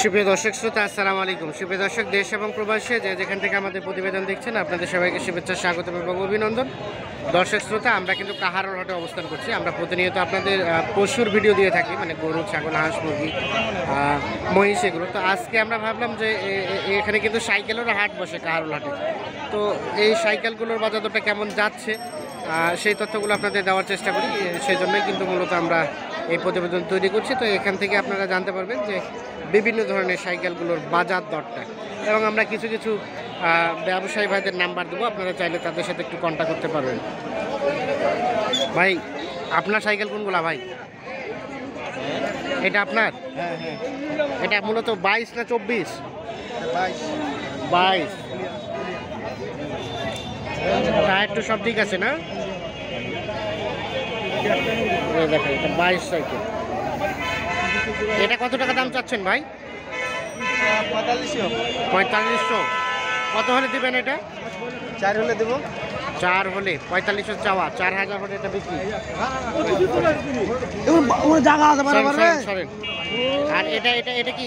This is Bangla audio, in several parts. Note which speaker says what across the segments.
Speaker 1: সুপ্রিয় দর্শক শ্রোতা, আসসালামু আলাইকুম। সুপ্রিয় দর্শক, দেশ এবং প্রবাসে যে যেখান থেকে আমাদের প্রতিবেদন দেখছেন, আপনাদের সবাইকে শুভেচ্ছা, স্বাগত এবং অভিনন্দন। দর্শক শ্রোতা, আমরা কিন্তু কাহারোল হাটে অবস্থান করছি। আমরা প্রতিনিয়ত আপনাদের পশুর ভিডিও দিয়ে থাকি, মানে গরু, ছাগল, হাঁস, মুরগি, মহিষ, এগুলো। তো আজকে আমরা ভাবলাম যে এখানে কিন্তু সাইকেলেরও হাট বসে কাহারোল হাটে। তো এই সাইকেলগুলোর বাজার দরটা কেমন যাচ্ছে সেই তথ্যগুলো আপনাদের দেওয়ার চেষ্টা করি। সেই জন্যই কিন্তু মূলত আমরা এই প্রতিবেদন তৈরি করছি। তো এখান থেকে আপনারা জানতে পারবেন যে বিভিন্ন ধরনের সাইকেলগুলোর বাজার দরটা, এবং আমরা কিছু কিছু ব্যবসায়ী ভাইদের নাম্বার দেবো, আপনারা চাইলে তাদের সাথে একটু কন্ট্যাক্ট করতে পারবেন। ভাই, আপনার সাইকেল কোনগুলা ভাই? এটা আপনার? এটা মূলত 22 না 24? 22। টায়ার তো সব ঠিক আছে না? দেখেন, এটা 22 সাইকেল। এটা কত টাকা দাম চাচ্ছেন ভাই? 4500। কত হলে দিবেন এটা?
Speaker 2: 4 হলে দেবো।
Speaker 1: 4 হলে 4500 চাওয়া, 4000 হলে এটা বিক্রি। আর এটা এটা এটা কি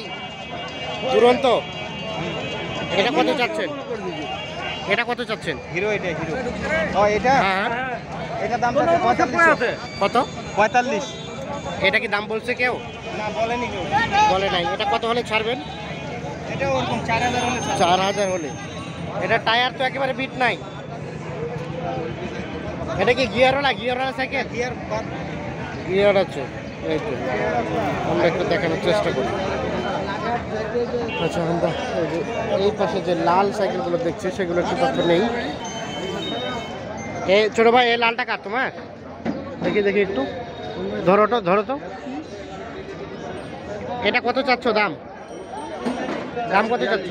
Speaker 1: দুরন্ত? এটা কত চাচ্ছেন? এটা কত চাচ্ছেন?
Speaker 2: হিরো, এটা হিরো। ও এটা?
Speaker 1: হ্যাঁ,
Speaker 2: এটা দাম 4500।
Speaker 1: কত?
Speaker 2: 45।
Speaker 1: এটা কি দাম বলছে কেউ?
Speaker 2: না, বলেনি কেউ।
Speaker 1: বলে নাই। এটা কত হলে ছাড়বেন?
Speaker 2: এটা ওরকম 4000 হলে।
Speaker 1: 4000 হলে। এটা টায়ার তো একেবারে বিট নাই। এটা কি গিয়ারওয়ালা? গিয়ারওয়ালা সাইকেল? গিয়ার আছে। এই তো আমরা একটু দেখানোর চেষ্টা করি। আচ্ছা, আমরা এই পাশে যে লাল সাইকেলগুলো দেখছি সেগুলো একটু তথ্য নেই। এ ছোট ভাই, এই লালটা কার তোমার? দেখি দেখি একটু, ধরো তো ধরো তো। এটা কত চাচ্ছ দাম? দাম কত চাচ্ছ?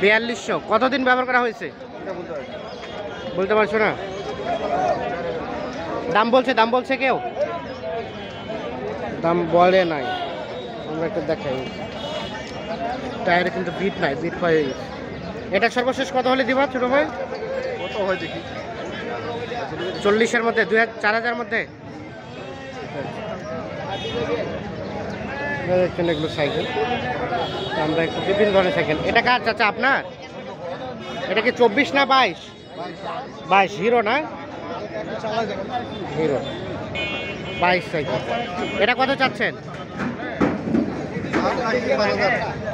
Speaker 1: 4200। কতদিন ব্যবহার করা হয়েছে বলতে পারছো না? দাম বলছে কেউ? দাম বলে নাই। আমরা একটু দেখাই। টায়ারে কিন্তু বিট নাই, বিট হয়ে গেছে। এটা সর্বশেষ কত হলে দিবা ছোট ভাই?
Speaker 2: কত হয় দেখি।
Speaker 1: 40-এর মধ্যে, 4000 মধ্যে দেখছেন এগুলো সাইকেল। আমরা একটু বিভিন্ন ধরনের সাইকেল। এটা কার চাচা আপনার? এটা কি 24 না 22? 22 হিরো না? Hero 22 cycle. এটা কত চাচ্ছেন?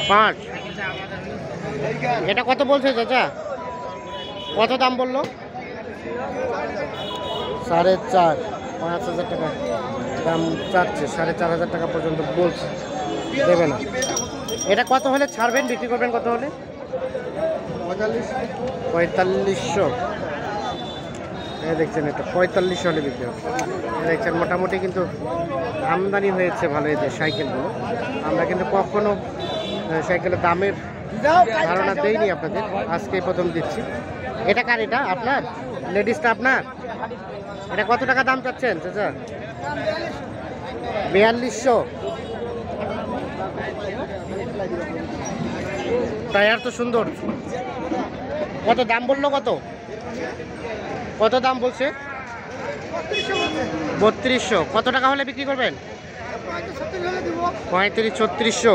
Speaker 1: 5। এটা কত বলছে চাচা? কত দাম বললো? 4.5, 5000 টাকা দাম চাচ্ছে। 4500 টাকা পর্যন্ত বলছে, দেবে না। এটা কত হলে ছাড়বেন, বিক্রি করবেন কত হলে? 4500। দেখছেন, এটা 4500 হলে বিক্রি হবে। দেখছেন মোটামুটি কিন্তু আমদানি হয়েছে ভালো এই যে সাইকেলগুলো। আমরা কিন্তু কখনো সাইকেলের দামের ধারণা দেইনি আপনাদের, আজকে প্রথম দিচ্ছি। এটা কার? এটা আপনার? লেডিসটা আপনার? এটা কত টাকা দাম চাচ্ছেন চাচা? 4200। টায়ার তো সুন্দর। কত দাম বললো? কত দাম বলছে? 3200। কত টাকা হলে বিক্রি করবেন? 35-3600।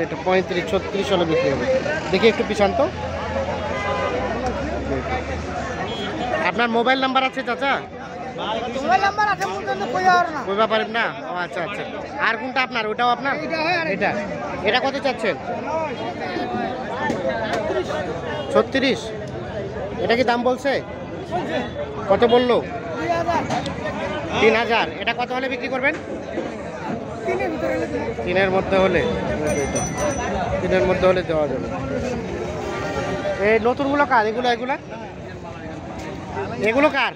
Speaker 1: এটা 35-36 হলে বিক্রি হবে। দেখি একটু পিছান তো। আপনার মোবাইল নাম্বার আছে চাচা? কইবা পারেন না? ও আচ্ছা আচ্ছা। আর কোনটা আপনার? ওটাও আপনার? এটা এটা কত চাচ্ছেন? 36। এটা কি দাম বলছে? কত বললো? 3000। এটা কত হলে বিক্রি করবেন? 3-এর মধ্যে হলে। 3-এর মধ্যে হলে দেওয়া যাবে। এই নতুনগুলো কার? এগুলো কার?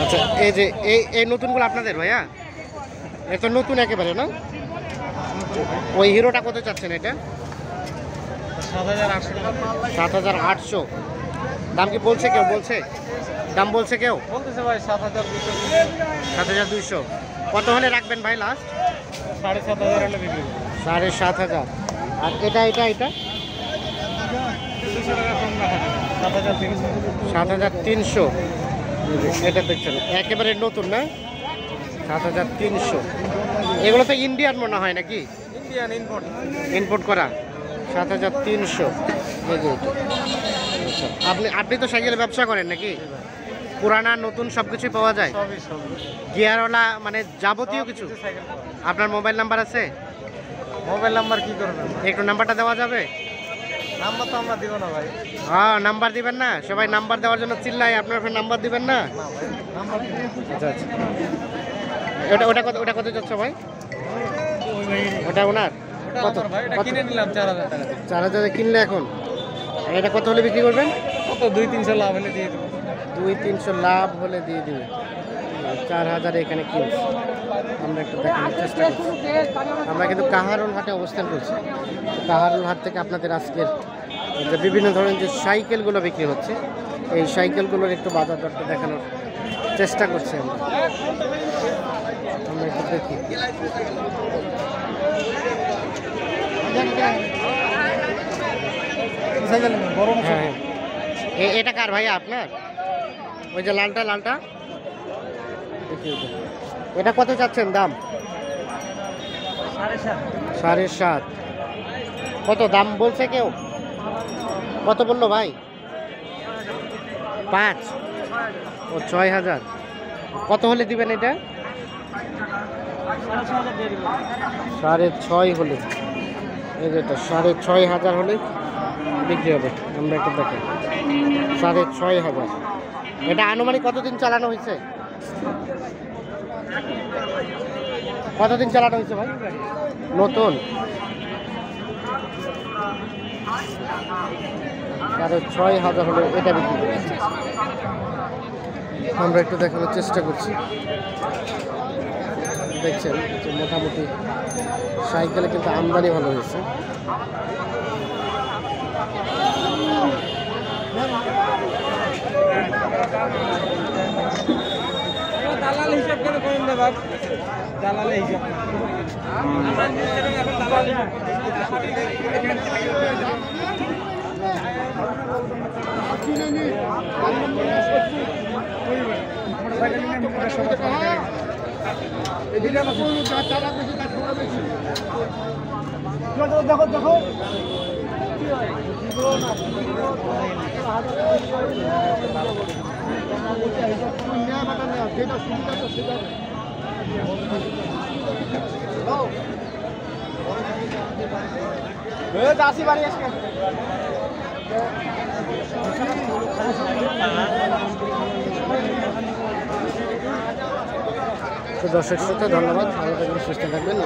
Speaker 1: আচ্ছা, এই যে এই নতুনগুলো আপনাদের ভাইয়া? এ তো নতুন একেবারে না? ওই হিরোটা কত চাচ্ছেন? এটা 7800। দাম কি বলছে কেউ? দাম বলছে কেউ?
Speaker 2: বলতেছে ভাই 7200।
Speaker 1: 7200। কত হলে রাখবেন ভাই লাস্ট?
Speaker 2: 7500 হলে বিক্রি।
Speaker 1: 7500। আর এটা 7300। এটা দেখছেন একেবারে নতুন না? 7300। এগুলো তো ইন্ডিয়ান মনে হয় নাকি?
Speaker 2: Indian import.
Speaker 1: ইম্পোর্ট করা 7300। আচ্ছা, আপনি তো সাইকেল ব্যবসা করেন নাকি? পুরানা নতুন সব কিছুই পাওয়া যায়?
Speaker 2: সবই সবই।
Speaker 1: গিয়ারওয়ালা মানে যাবতীয় কিছু?
Speaker 2: সাইকেল।
Speaker 1: আপনার মোবাইল নাম্বার আছে?
Speaker 2: মোবাইল নাম্বার কি করবেন?
Speaker 1: একটু নাম্বারটা দেওয়া যাবে?
Speaker 2: নাম্বার তো আমরা দিব না ভাই।
Speaker 1: হ্যাঁ, নাম্বার দিবেন না? সবাই নাম্বার দেওয়ার জন্য চিল্লায়, আপনার নাম্বার দিবেন না?
Speaker 2: না ভাই, নাম্বার দিব না।
Speaker 1: আচ্ছা আচ্ছা, ওটা কত যাচ্ছে ভাই? ওটা ওনার কত?
Speaker 2: ভাই এটা কিনে নিলাম 4000 টাকা দিয়ে।
Speaker 1: 4000 কিনলে এখন? আর এটা কত হলে বিক্রি করবেন?
Speaker 2: কত 2-300 লাভ হলে দিয়ে দেবো।
Speaker 1: 2-300 লাভ হলে দিয়ে দিবে। 4000 এখানে কিনছি। আমরা একটু দেখানোর চেষ্টা করছি। আমরা কিন্তু কাহারোল হাটে অবস্থান করছি। কাহারোল হাট থেকে আপনাদের আজকের যে বিভিন্ন ধরনের যে সাইকেলগুলো বিক্রি হচ্ছে, এই সাইকেলগুলোর একটু বাজার দরটা দেখানোর চেষ্টা করছি আমরা। আমরা একটু দেখি। হ্যাঁ, এটা কার ভাই আপনার? ওই যে লালটা দেখি ওটা। এটা কত চাচ্ছেন দাম? 7.5। কত দাম বলছে কেউ? কত বললো ভাই? 5 ও 6000। কত হলে দিবেন এটা? 6.5 হলে। এই যেটা 6.5 হলে বিক্রি হবে। আমরা একটু দেখি। 6.5। এটা আনুমানিক কতদিন চালানো হয়েছে? কতদিন চালানো হয়েছে ভাই? নতুন 6.5 হলে এটা বিক্রি করবে। আমরা একটু দেখানোর চেষ্টা করছি। দেখছেন যে মোটামুটি সাইকেলে কিন্তু আমদানি ভালো হয়েছে।
Speaker 2: দালাল হিসাব করে করেন না বাপ, দালালে হিসাব দেখো দেখো দাসি বাড়ি আসবে।
Speaker 1: তো দর্শক শ্রোতা ধন্যবাদ, ভালো থাকবেন, সুস্থ থাকবেন।